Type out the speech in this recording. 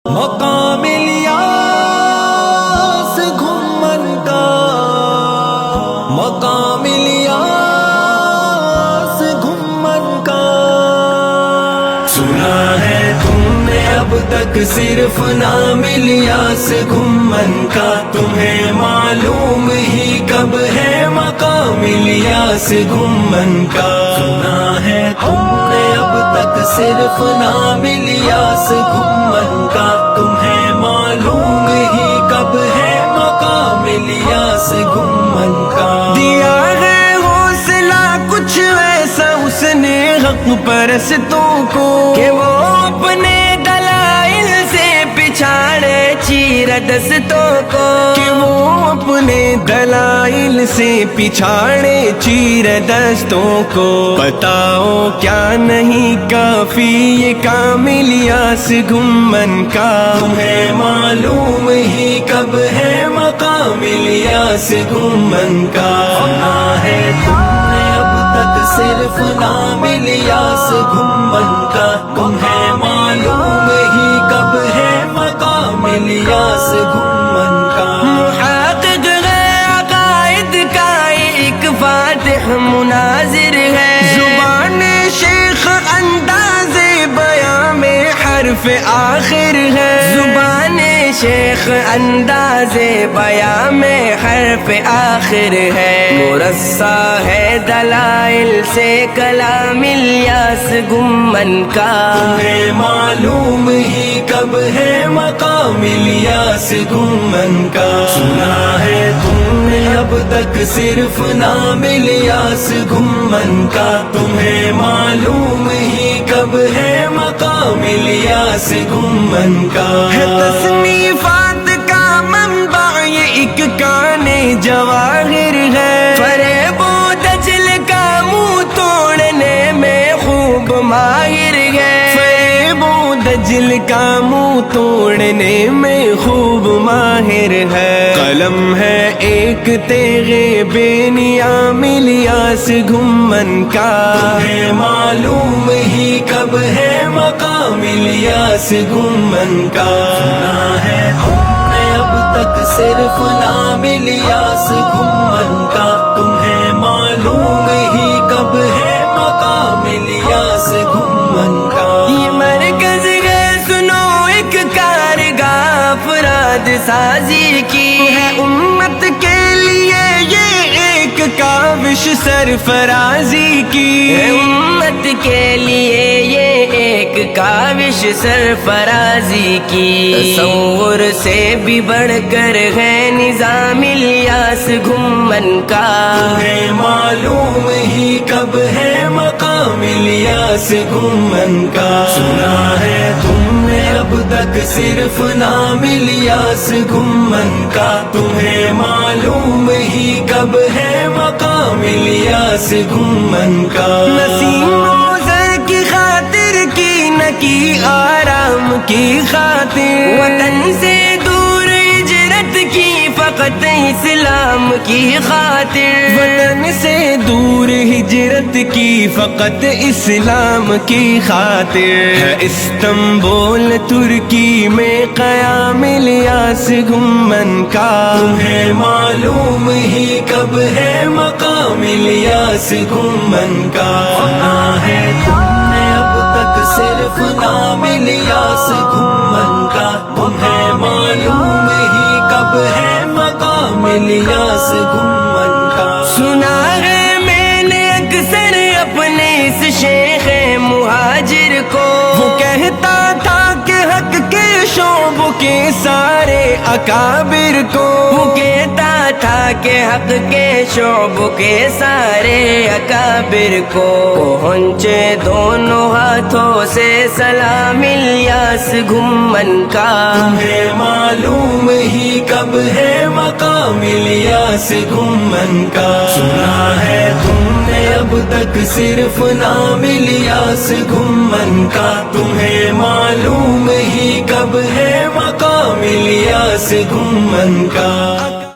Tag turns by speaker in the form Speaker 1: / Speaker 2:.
Speaker 1: مقام الیاس گھمن کا، مقام الیاس گھمن کا، سنا ہے تم نے اب تک صرف نام الیاس گھمن کا، تمہیں معلوم ہی کب ہے مقام الیاس گھمن کا، سنا ہے تم نے اب تک صرف نام الیاس گھمن کا، تمہیں معلوم ہی کب ہے مقام الیاس گھمن کا، دیا ہے حوصلہ کچھ ایسا اس نے حق پرستوں کو کہ وہ اپنے دلائل سے پچھاڑے چیر دستوں کو، کہ وہ اپنے دلائل سے پچھاڑے چیر دستوں کو، بتاؤ کیا نہیں کافی یہ کام الیاس گھمن کا، تمہیں معلوم ہی کب ہے مقام الیاس گھمن کا، سنا ہے تم نے اب تک صرف نام الیاس گھمن کا، تمہیں معلوم ہی کب ہے مقام الیاس گھمن کا، محقق ہے عقائد کا ایک فاتح مناظر ہے، زبان شیخ انداز بیاں میں حرف آخر ہے، زبان شیخ انداز بیاں میں حرف آخر ہے، مرصع ہے دلائل سے کلام الیاس گھمن کا، تمہیں معلوم ہی کب ہے مقام الیاس گھمن کا، سنا ہے تم نے اب تک صرف نام الیاس گھمن کا، تمہیں معلوم ہی کب ہے مقام الیاس گھمن کا، ہے تصنیفات کا منبع یہ ایک کان جواہر ہے، فریب و دجل کا منہ توڑنے میں خوب ماہر ہے، فریب و دجل کا منہ توڑنے میں خوب ماہر ہے، قلم ہے ایک تیغے بے نیام الیاس گھمن کا، تمہیں معلوم ہی کب ہے مقام الیاس گھمن کا، سنا ہے تم نے اب تک صرف نام الیاس گھمن کا، تمہیں معلوم ہی کب ہے مقام الیاس گھمن کا، یہ مرکز ہے سنو ایک کارگاہ افراد سازی کی، ہے امت کے لیے یہ ایک کاوش سرفرازی کی، ہے امت کے لیے یہ ایک کاوش سرفرازی کی، تصور سے بھی بڑھ کر ہے نظام الیاس گھمن کا، تمہیں معلوم ہی کب ہے مقام الیاس گھمن کا، سنا ہے تم نے اب تک صرف نام الیاس گھمن کا، تمہیں معلوم ہی کب ہے مقام الیاس گھمن کا، نسیم موزر کی خاطر کی نہ کی آرام کی خاطر، وطن سے دور ہجرت کی فقط اسلام کی خاطر، وطن سے دور ہجرت کی فقط اسلام کی خاطر، ہے استنبول ترکی میں قیام الیاس گھمن کا، تمہیں معلوم ہی کب ہے مقام الیاس گھمن کا، سنا ہے تم نے اب تک صرف نام الیاس گھمن کا، تمہیں معلوم ہی کب ہے مقام الیاس گھمن کا، سنا ہے میں نے اکثر اپنے اس شیخ مہاجر کو، وہ کہتا تھا کہ حق کے شعبوں کے سارے اکابر کو، وہ کہتا تھا کہ حق کے شعبوں کے سارے اکابر کو، پہنچے دونوں ہاتھوں سے سلام الیاس گھمن کا، تمہیں معلوم ہی کب ہے مقام الیاس گھمن کا، سنا ہے تم نے اب تک صرف نام الیاس گھمن کا، تمہیں معلوم ہی کب ہے مقام الیاس گھمن کا۔